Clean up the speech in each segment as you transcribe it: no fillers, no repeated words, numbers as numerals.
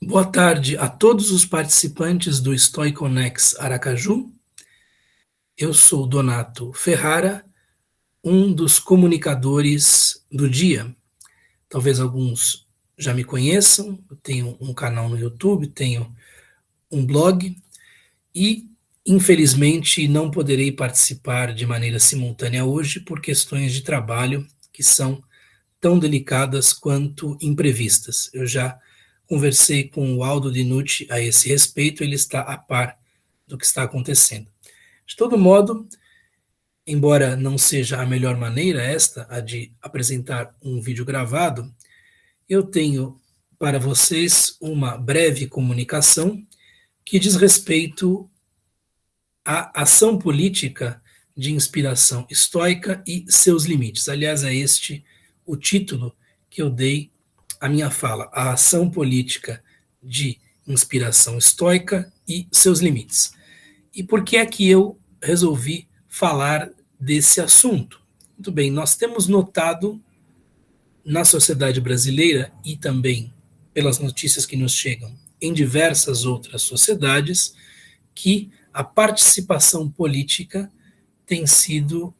Boa tarde a todos os participantes do Stoiconex Aracaju. Eu sou Donato Ferrara, um dos comunicadores do dia. Talvez alguns já me conheçam, eu tenho um canal no YouTube, tenho um blog e, infelizmente, não poderei participar de maneira simultânea hoje por questões de trabalho que são tão delicadas quanto imprevistas. Eu já conversei com o Aldo Dinucci a esse respeito, ele está a par do que está acontecendo. De todo modo, embora não seja a melhor maneira esta, a de apresentar um vídeo gravado, eu tenho para vocês uma breve comunicação que diz respeito à ação política de inspiração estoica e seus limites. Aliás, é este o título que eu dei à minha fala, a ação política de inspiração estoica e seus limites. E por que é que eu resolvi falar desse assunto? Muito bem, nós temos notado na sociedade brasileira e também pelas notícias que nos chegam em diversas outras sociedades que a participação política tem sido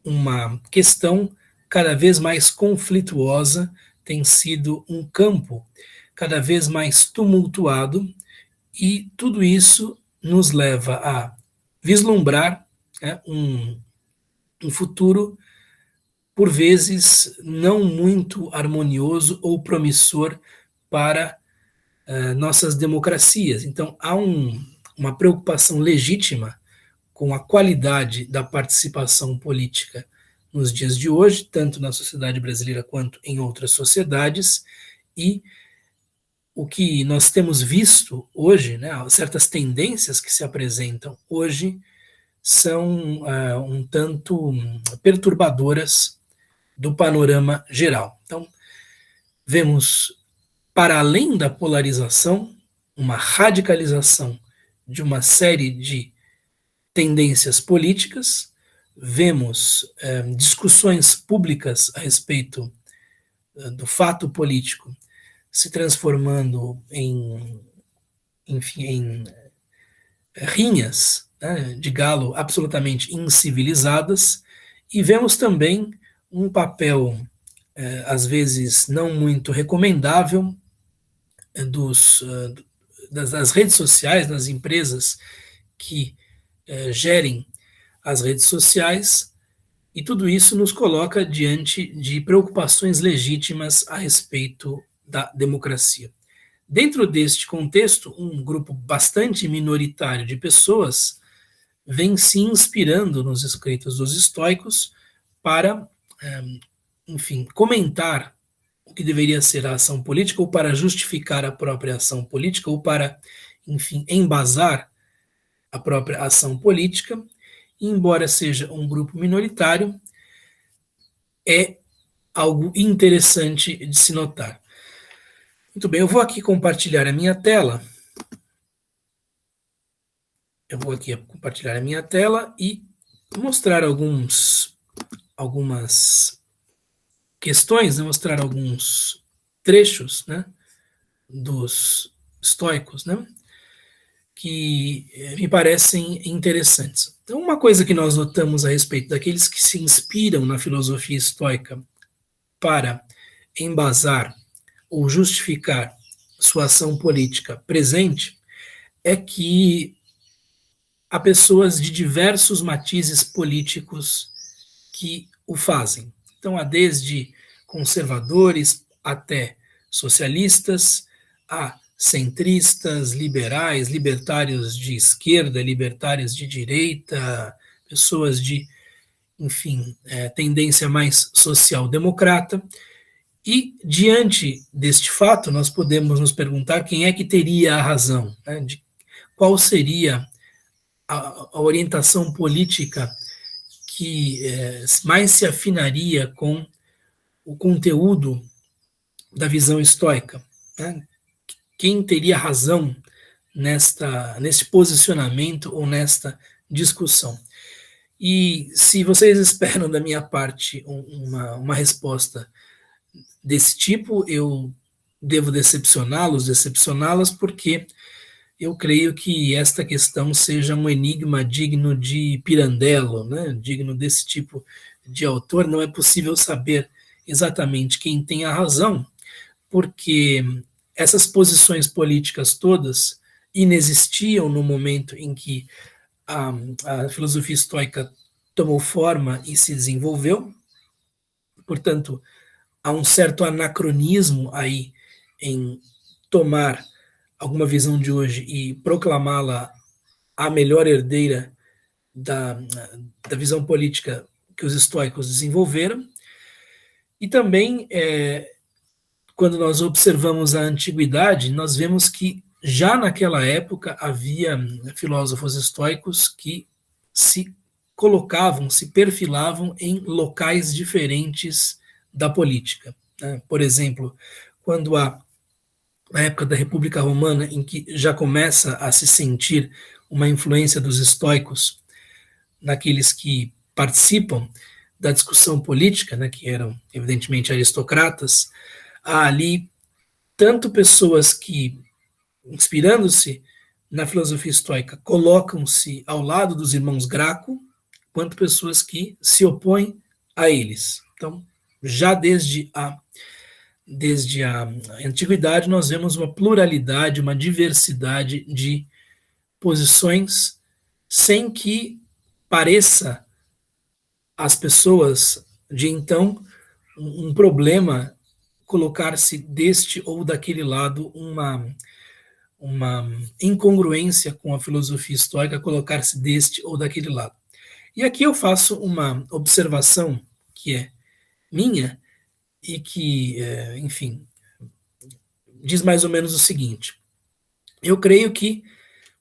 uma questão cada vez mais conflituosa, tem sido um campo cada vez mais tumultuado, e tudo isso nos leva a vislumbrar um futuro, por vezes, não muito harmonioso ou promissor para nossas democracias. Então, há uma preocupação legítima com a qualidade da participação política nos dias de hoje, tanto na sociedade brasileira quanto em outras sociedades, e o que nós temos visto hoje, né, certas tendências que se apresentam hoje, são um tanto perturbadoras do panorama geral. Então, vemos, para além da polarização, uma radicalização de uma série de tendências políticas, vemos discussões públicas a respeito do fato político se transformando enfim, em rinhas, né, de galo absolutamente incivilizadas, e vemos também um papel, às vezes, não muito recomendável das redes sociais, das empresas que gerem as redes sociais, e tudo isso nos coloca diante de preocupações legítimas a respeito da democracia. Dentro deste contexto, um grupo bastante minoritário de pessoas vem se inspirando nos escritos dos estoicos para, enfim, comentar o que deveria ser a ação política, ou para justificar a própria ação política, ou para, enfim, embasar a própria ação política. E, embora seja um grupo minoritário, é algo interessante de se notar. Muito bem, eu vou aqui compartilhar a minha tela. Eu vou aqui compartilhar a minha tela e mostrar algumas questões, né, mostrar alguns trechos, né, dos estoicos, né, que me parecem interessantes. Então, uma coisa que nós notamos a respeito daqueles que se inspiram na filosofia estoica para embasar ou justificar sua ação política presente é que há pessoas de diversos matizes políticos que o fazem. Então, há desde conservadores até socialistas, há centristas, liberais, libertários de esquerda, libertários de direita, pessoas de, enfim, tendência mais social-democrata. E, diante deste fato, nós podemos nos perguntar quem é que teria a razão, né, de qual seria a orientação política que mais se afinaria com o conteúdo da visão estoica, né? Quem teria razão neste posicionamento ou nesta discussão? E se vocês esperam da minha parte uma resposta desse tipo, eu devo decepcioná-las, porque eu creio que esta questão seja um enigma digno de Pirandello, né? Digno desse tipo de autor. Não é possível saber exatamente quem tem a razão, porque essas posições políticas todas inexistiam no momento em que a filosofia estoica tomou forma e se desenvolveu. Portanto, há um certo anacronismo aí em tomar alguma visão de hoje e proclamá-la a melhor herdeira da, da visão política que os estoicos desenvolveram. E também, quando nós observamos a antiguidade, nós vemos que já naquela época havia filósofos estoicos que se colocavam, se perfilavam em locais diferentes da política, né? Por exemplo, quando há na época da República Romana, em que já começa a se sentir uma influência dos estoicos naqueles que participam da discussão política, né, que eram evidentemente aristocratas, há ali tanto pessoas que, inspirando-se na filosofia estoica, colocam-se ao lado dos irmãos Graco, quanto pessoas que se opõem a eles. Então, já desde a antiguidade, nós vemos uma pluralidade, uma diversidade de posições, sem que pareça às pessoas de então um problema colocar-se deste ou daquele lado, uma incongruência com a filosofia estoica, colocar-se deste ou daquele lado. E aqui eu faço uma observação que é minha e que, enfim, diz mais ou menos o seguinte: eu creio que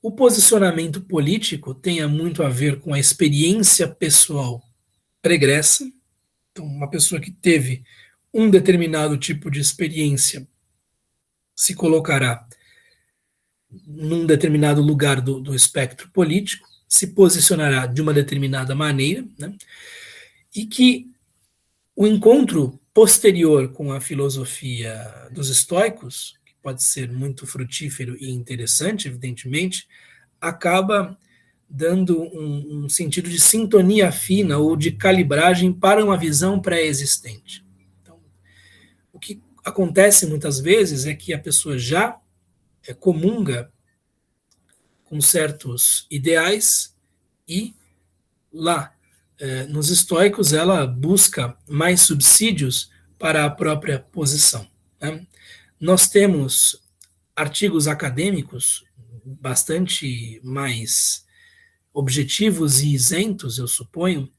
o posicionamento político tenha muito a ver com a experiência pessoal pregressa. Então, uma pessoa que teve um determinado tipo de experiência se colocará num determinado lugar do espectro político, se posicionará de uma determinada maneira, né? E que o encontro posterior com a filosofia dos estoicos, que pode ser muito frutífero e interessante, evidentemente, acaba dando um sentido de sintonia fina ou de calibragem para uma visão pré-existente. Então, o que acontece muitas vezes é que a pessoa já comunga com certos ideais e lá nos estoicos ela busca mais subsídios para a própria posição, né? Nós temos artigos acadêmicos bastante mais objetivos e isentos, eu suponho,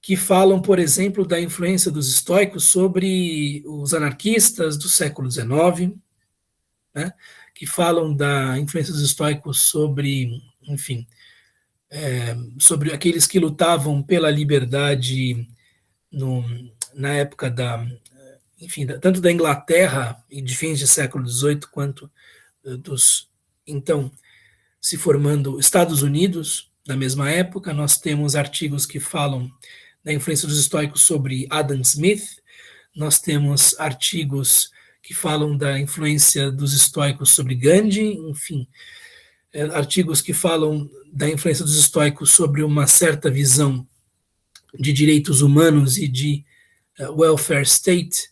que falam, por exemplo, da influência dos estoicos sobre os anarquistas do século XIX, né? Que falam da influência dos estoicos sobre, enfim, sobre aqueles que lutavam pela liberdade na época enfim, tanto da Inglaterra e de fins de século XVIII quanto dos então se formando Estados Unidos na mesma época. Nós temos artigos que falam da influência dos estoicos sobre Adam Smith, nós temos artigos que falam da influência dos estoicos sobre Gandhi, enfim, artigos que falam da influência dos estoicos sobre uma certa visão de direitos humanos e de welfare state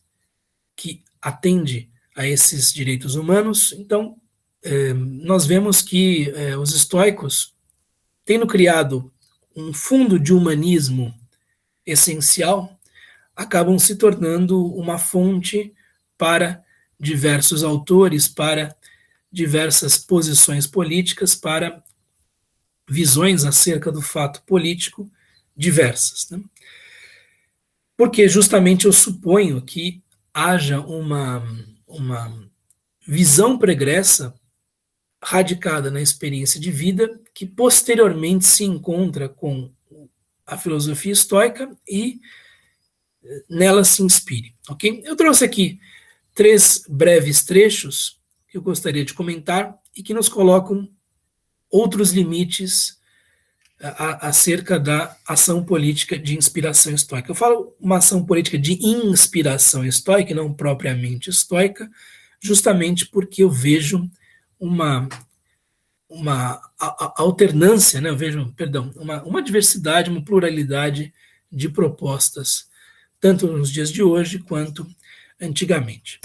que atende a esses direitos humanos. Então, nós vemos que os estoicos, tendo criado um fundo de humanismo essencial, acabam se tornando uma fonte para diversos autores, para diversas posições políticas, para visões acerca do fato político diversas, né? Porque justamente eu suponho que haja uma visão pregressa radicada na experiência de vida que posteriormente se encontra com a filosofia estoica e nela se inspire, ok? Eu trouxe aqui 3 breves trechos que eu gostaria de comentar e que nos colocam outros limites acerca da ação política de inspiração estoica. Eu falo uma ação política de inspiração estoica, e não propriamente estoica, justamente porque eu vejo uma alternância, né? Eu vejo, perdão, uma diversidade, uma pluralidade de propostas, tanto nos dias de hoje quanto antigamente.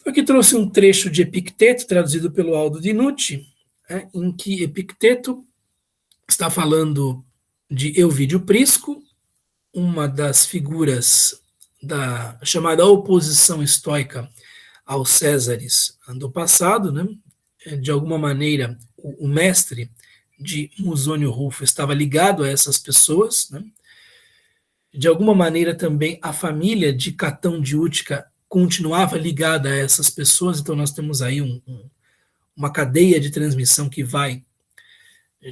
Eu aqui trouxe um trecho de Epicteto, traduzido pelo Aldo Dinucci, em que Epicteto está falando de Euvídio Prisco, uma das figuras da chamada oposição estoica aos Césares do passado, né? De alguma maneira, o mestre de Musônio Rufo estava ligado a essas pessoas, né? De alguma maneira também a família de Catão de Útica continuava ligada a essas pessoas, então nós temos aí uma cadeia de transmissão que vai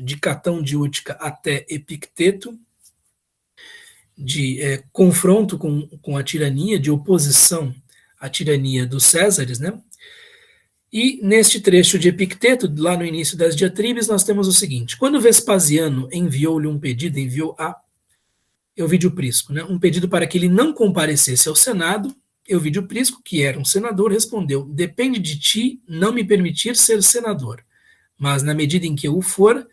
de Catão de Útica até Epicteto, de confronto com a tirania, de oposição à tirania dos Césares, né? E neste trecho de Epicteto, lá no início das diatribes, nós temos o seguinte: quando Vespasiano enviou-lhe um pedido, enviou a Euvídio Prisco, né, um pedido para que ele não comparecesse ao Senado, Euvídio Prisco, que era um senador, respondeu: depende de ti não me permitir ser senador, mas na medida em que eu o for,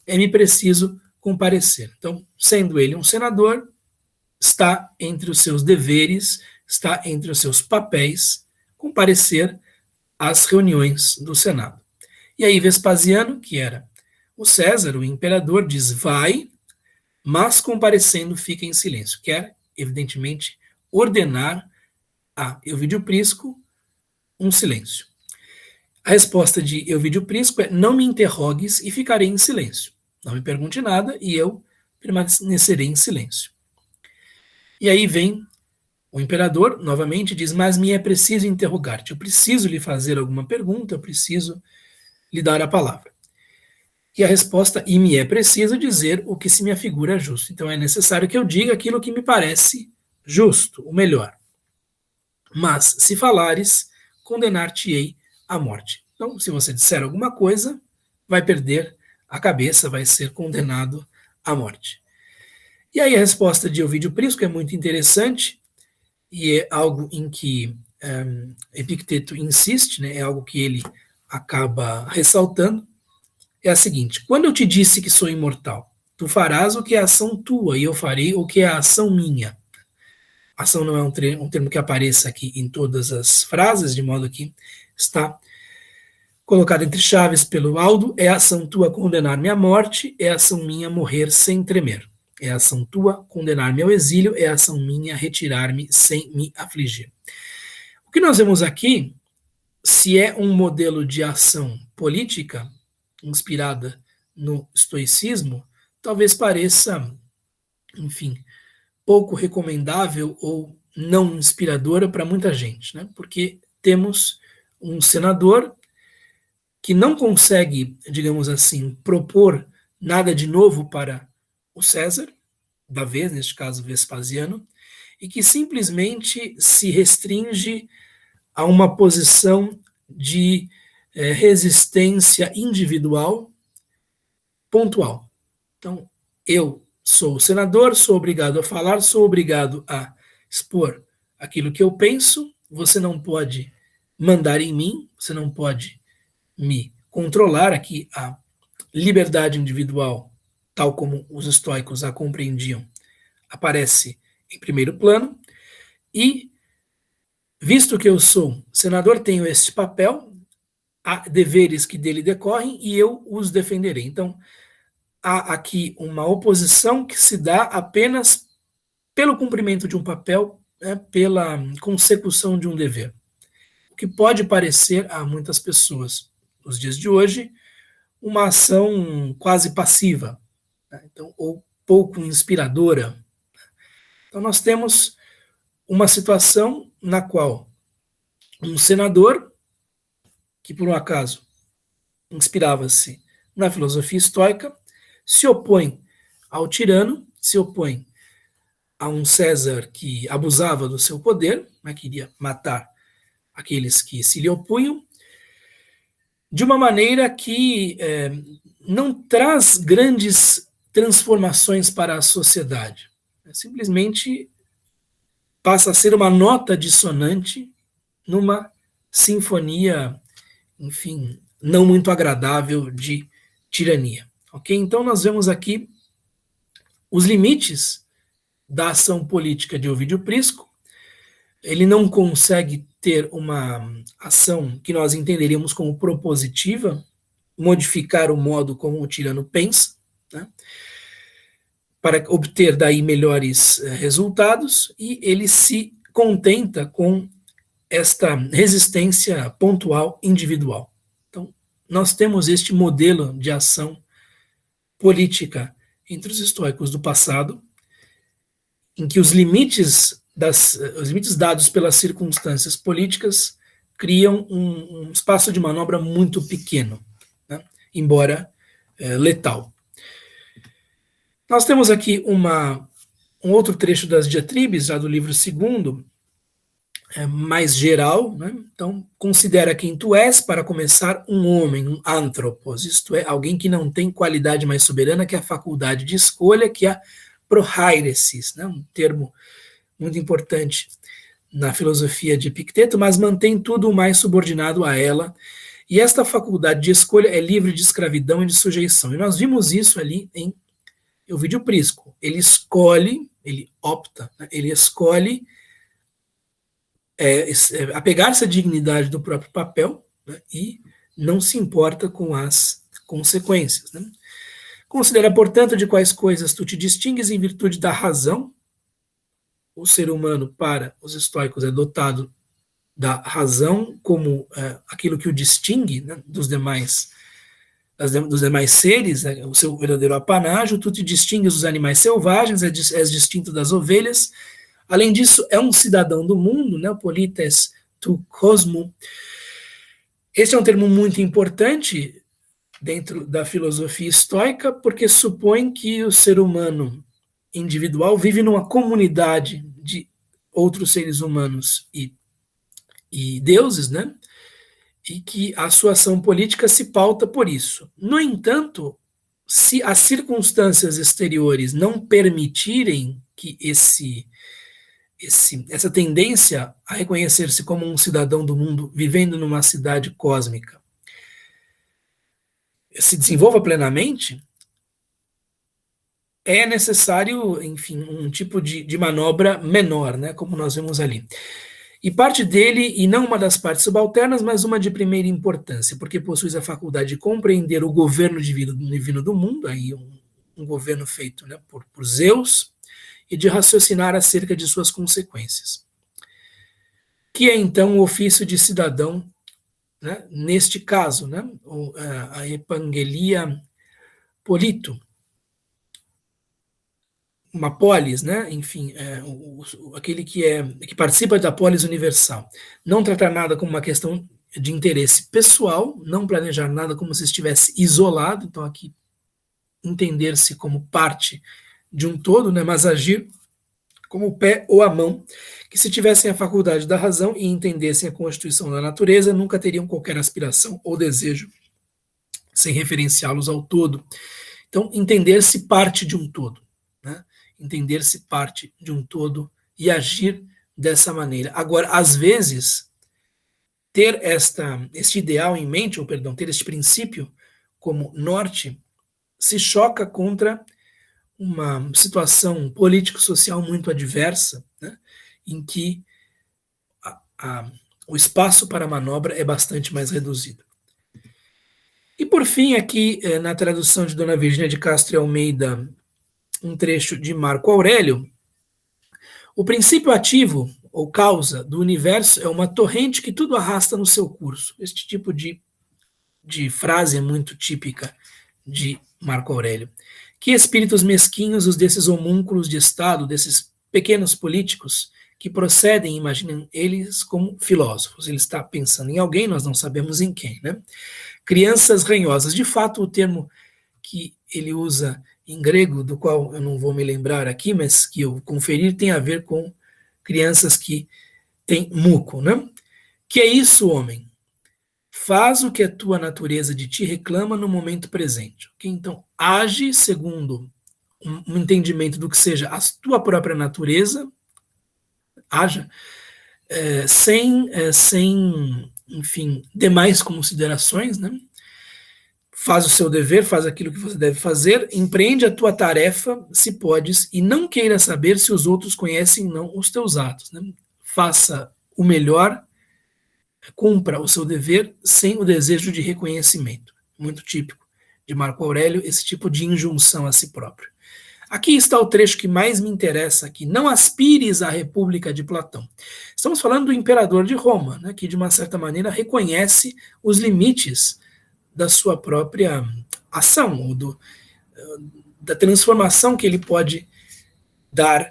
é-me preciso comparecer. Então, sendo ele um senador, está entre os seus deveres, está entre os seus papéis, comparecer às reuniões do Senado. E aí Vespasiano, que era o César, o imperador, diz: vai, mas comparecendo fica em silêncio. Quer, evidentemente, ordenar a Euvídio Prisco um silêncio. A resposta de Euvídio Prisco é: não me interrogues e ficarei em silêncio. Não me pergunte nada e eu permanecerei em silêncio. E aí vem o imperador, novamente, diz: mas me é preciso interrogar-te, eu preciso lhe fazer alguma pergunta, eu preciso lhe dar a palavra. E a resposta: e me é preciso dizer o que se me afigura justo. Então é necessário que eu diga aquilo que me parece justo, o melhor. Mas, se falares, condenar-te-ei à morte. Então, se você disser alguma coisa, vai perder a cabeça, vai ser condenado à morte. E aí a resposta de Euvídio Prisco é muito interessante, e é algo em que Epicteto insiste, né, é algo que ele acaba ressaltando, é a seguinte: quando eu te disse que sou imortal, tu farás o que é ação tua, e eu farei o que é ação minha. Ação não é um termo que apareça aqui em todas as frases, de modo que está colocado entre chaves pelo Aldo: é ação tua condenar-me à morte, é ação minha morrer sem tremer. É ação tua condenar-me ao exílio, é ação minha retirar-me sem me afligir. O que nós vemos aqui, se é um modelo de ação política inspirada no estoicismo, talvez pareça, enfim, pouco recomendável ou não inspiradora para muita gente, né? Porque temos um senador que não consegue, digamos assim, propor nada de novo para o César, da vez, neste caso Vespasiano, e que simplesmente se restringe a uma posição de resistência individual pontual. Então, eu sou senador, sou obrigado a falar, sou obrigado a expor aquilo que eu penso, você não pode mandar em mim, você não pode me controlar. Aqui a liberdade individual, tal como os estoicos a compreendiam, aparece em primeiro plano, e visto que eu sou senador, tenho este papel, há deveres que dele decorrem e eu os defenderei. Então, há aqui uma oposição que se dá apenas pelo cumprimento de um papel, né, pela consecução de um dever. O que pode parecer a muitas pessoas nos dias de hoje uma ação quase passiva, né, então, ou pouco inspiradora. Então, nós temos uma situação na qual um senador, que por um acaso inspirava-se na filosofia estoica, se opõe ao tirano, se opõe a um César que abusava do seu poder, né, queria matar aqueles que se lhe opunham, de uma maneira que não traz grandes transformações para a sociedade. Simplesmente passa a ser uma nota dissonante numa sinfonia, enfim, não muito agradável de tirania. Ok? Então nós vemos aqui os limites da ação política de Ovídio Prisco. Ele não consegue ter uma ação que nós entenderíamos como propositiva, modificar o modo como o tirano pensa, né, para obter daí melhores resultados, e ele se contenta com esta resistência pontual individual. Então, nós temos este modelo de ação política entre os estoicos do passado, em que os limites dados pelas circunstâncias políticas criam um espaço de manobra muito pequeno, né, embora letal. Nós temos aqui um outro trecho das diatribes, já do livro 2º, mais geral, né? Então, considera quem tu és, para começar, um homem, um anthropos, isto é, alguém que não tem qualidade mais soberana que a faculdade de escolha, que é a prohairesis, né? Um termo muito importante na filosofia de Epicteto, mas mantém tudo o mais subordinado a ela, e esta faculdade de escolha é livre de escravidão e de sujeição. E nós vimos isso ali em Ovídio Prisco. Ele escolhe, ele opta, né? Ele escolhe apegar-se à dignidade do próprio papel, né, e não se importa com as consequências. Né? Considera, portanto, de quais coisas tu te distingues em virtude da razão. O ser humano, para os estoicos, é dotado da razão como aquilo que o distingue, né, dos demais seres, o seu verdadeiro apanágio. Tu te distingues dos animais selvagens, és distinto das ovelhas. Além disso, é um cidadão do mundo, né? Polites tu cosmo. Esse é um termo muito importante dentro da filosofia estoica, porque supõe que o ser humano individual vive numa comunidade de outros seres humanos e deuses, né? E que a sua ação política se pauta por isso. No entanto, se as circunstâncias exteriores não permitirem que essa tendência a reconhecer-se como um cidadão do mundo vivendo numa cidade cósmica se desenvolva plenamente, é necessário, enfim, um tipo de manobra menor, né, como nós vemos ali. E parte dele, e não uma das partes subalternas, mas uma de primeira importância, porque possui a faculdade de compreender o governo divino do mundo, aí um governo feito, né, por Zeus, e de raciocinar acerca de suas consequências, que é então o ofício de cidadão, né, neste caso, né, a epangelia polito, uma polis, né, enfim, aquele que participa da polis universal. Não tratar nada como uma questão de interesse pessoal, não planejar nada como se estivesse isolado, então aqui entender-se como parte de um todo, né, mas agir como o pé ou a mão, que se tivessem a faculdade da razão e entendessem a constituição da natureza, nunca teriam qualquer aspiração ou desejo sem referenciá-los ao todo. Então, entender-se parte de um todo, né? Entender-se parte de um todo e agir dessa maneira. Agora, às vezes, ter este ideal em mente, ou perdão, ter este princípio como norte, se choca contra uma situação político-social muito adversa, né, em que o espaço para manobra é bastante mais reduzido. E por fim, aqui na tradução de Dona Virgínia de Castro e Almeida, um trecho de Marco Aurélio, o princípio ativo ou causa do universo é uma torrente que tudo arrasta no seu curso. Este tipo de frase é muito típica de Marco Aurélio. Que espíritos mesquinhos os desses homúnculos de Estado, desses pequenos políticos que procedem, imaginem eles como filósofos. Ele está pensando em alguém, nós não sabemos em quem, né? Crianças ranhosas. De fato, o termo que ele usa em grego, do qual eu não vou me lembrar aqui, mas que eu conferi, tem a ver com crianças que têm muco, né? Que é isso, homem? faz o que a tua natureza de ti reclama no momento presente. Okay? Então, age segundo um entendimento do que seja a tua própria natureza, haja, sem, enfim, demais considerações, né? Faz o seu dever, faz aquilo que você deve fazer, empreende a tua tarefa, se podes, e não queira saber se os outros conhecem ou não os teus atos. Né? Faça o melhor, cumpra o seu dever sem o desejo de reconhecimento. Muito típico de Marco Aurélio, esse tipo de injunção a si próprio. Aqui está o trecho que mais me interessa aqui. Não aspires à república de Platão. Estamos falando do imperador de Roma, né, que de uma certa maneira reconhece os limites da sua própria ação, ou da transformação que ele pode dar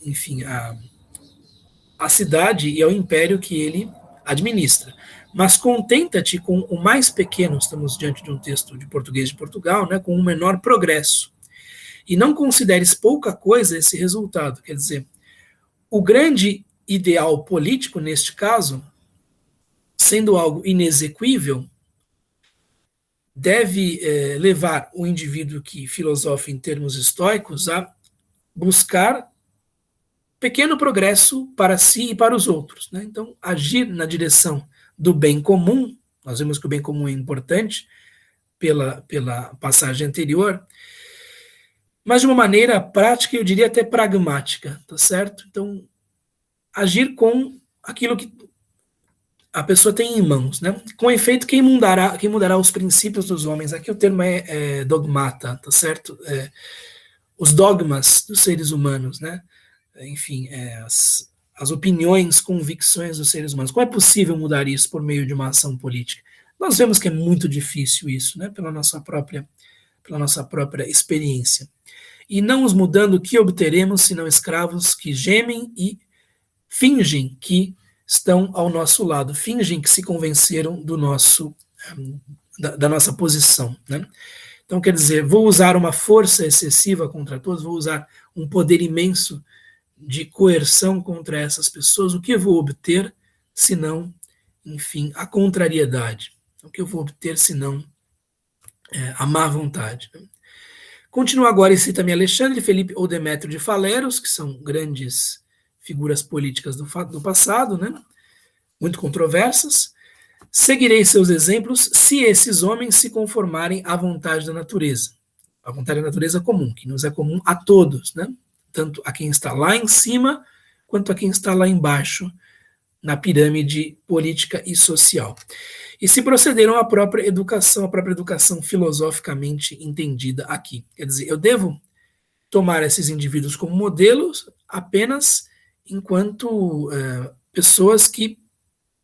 enfim, à cidade e ao império que ele administra. Mas contenta-te com o mais pequeno, estamos diante de um texto de português de Portugal, né, com o menor progresso. E não consideres pouca coisa esse resultado. Quer dizer, o grande ideal político, neste caso, sendo algo inexequível, deve levar o indivíduo que filosofa em termos estoicos a buscar pequeno progresso para si e para os outros. Né? Então, agir na direção do bem comum, nós vemos que o bem comum é importante pela passagem anterior, mas de uma maneira prática, eu diria até pragmática, tá certo? Então, agir com aquilo que a pessoa tem em mãos, né? Com efeito, quem mudará os princípios dos homens? Aqui o termo é dogmata, tá certo? Os dogmas dos seres humanos, né? Enfim, as opiniões, convicções dos seres humanos. Como é possível mudar isso por meio de uma ação política? Nós vemos que é muito difícil isso, né? Pela nossa própria experiência. E não os mudando, o que obteremos, senão escravos que gemem e fingem que estão ao nosso lado, fingem que se convenceram da nossa posição. Né? Então, quer dizer, vou usar uma força excessiva contra todos, vou usar um poder imenso de coerção contra essas pessoas, o que eu vou obter, senão, enfim, a contrariedade? O que eu vou obter, senão a má vontade? Né? Continua agora e cita-me Alexandre, Felipe ou Demétrio de Faleros, que são grandes figuras políticas do passado, né? Muito controversas. Seguirei seus exemplos se esses homens se conformarem à vontade da natureza. A vontade da natureza comum, que nos é comum a todos, né? Tanto a quem está lá em cima, quanto a quem está lá embaixo, na pirâmide política e social. E se procederam à própria educação filosoficamente entendida aqui. Quer dizer, eu devo tomar esses indivíduos como modelos apenas enquanto pessoas que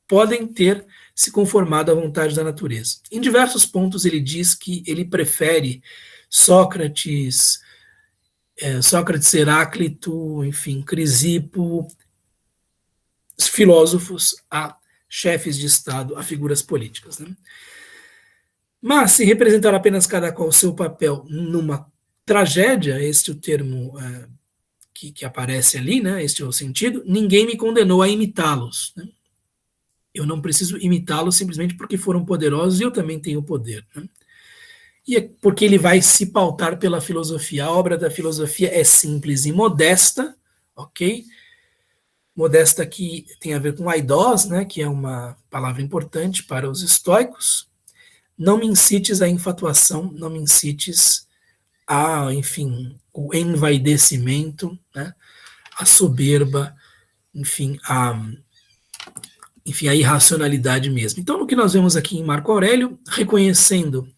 podem ter se conformado à vontade da natureza. Em diversos pontos ele diz que ele prefere Sócrates, Heráclito, enfim, Crisipo, filósofos a chefes de Estado, a figuras políticas. Né? Mas se representar apenas cada qual o seu papel numa tragédia, este é o termo que aparece ali, né? Este é o sentido, ninguém me condenou a imitá-los. Né? Eu não preciso imitá-los simplesmente porque foram poderosos e eu também tenho poder. Né? E é porque ele vai se pautar pela filosofia. A obra da filosofia é simples e modesta, ok? Modesta que tem a ver com aidós, né, que é uma palavra importante para os estoicos. Não me incites à infatuação, não me incites enfim, o envaidecimento, né, a soberba, enfim, a irracionalidade mesmo. Então, o que nós vemos aqui em Marco Aurélio, reconhecendo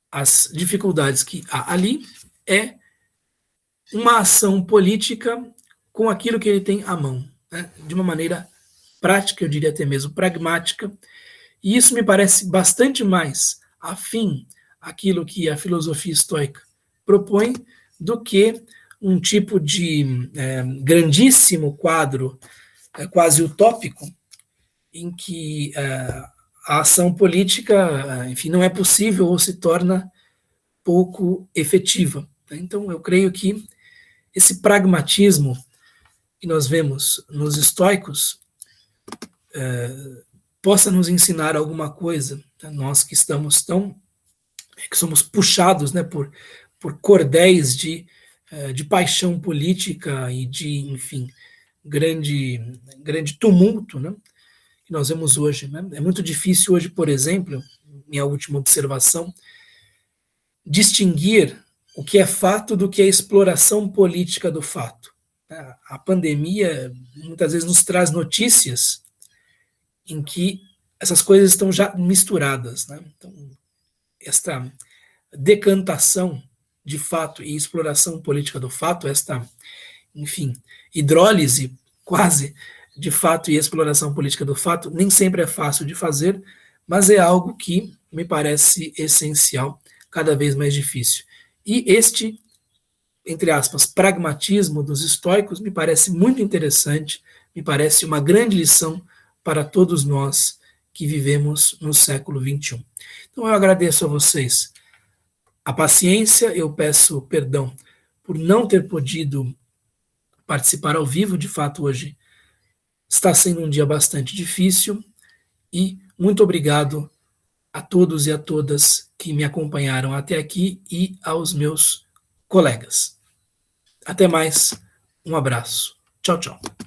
as dificuldades que há ali, é uma ação política com aquilo que ele tem à mão, né? De uma maneira prática, eu diria até mesmo pragmática, e isso me parece bastante mais afim àquilo que a filosofia estoica propõe do que um tipo de grandíssimo quadro quase utópico em que a ação política, enfim, não é possível ou se torna pouco efetiva. Então, eu creio que esse pragmatismo que nós vemos nos estoicos possa nos ensinar alguma coisa, né? Nós que estamos que somos puxados, né, por cordéis de paixão política e de, enfim, grande tumulto, né, que nós vemos hoje. Né? É muito difícil hoje, por exemplo, minha última observação, distinguir o que é fato do que é exploração política do fato. A pandemia muitas vezes nos traz notícias em que essas coisas estão já misturadas. Né? Então, esta decantação de fato e exploração política do fato, esta, enfim, hidrólise quase de fato e exploração política do fato, nem sempre é fácil de fazer, mas é algo que me parece essencial, cada vez mais difícil. E este, entre aspas, pragmatismo dos estoicos me parece muito interessante, me parece uma grande lição para todos nós que vivemos no século XXI. Então eu agradeço a vocês a paciência, eu peço perdão por não ter podido participar ao vivo, de fato hoje está sendo um dia bastante difícil, e muito obrigado a todos e a todas que me acompanharam até aqui e aos meus colegas. Até mais, um abraço. Tchau, tchau.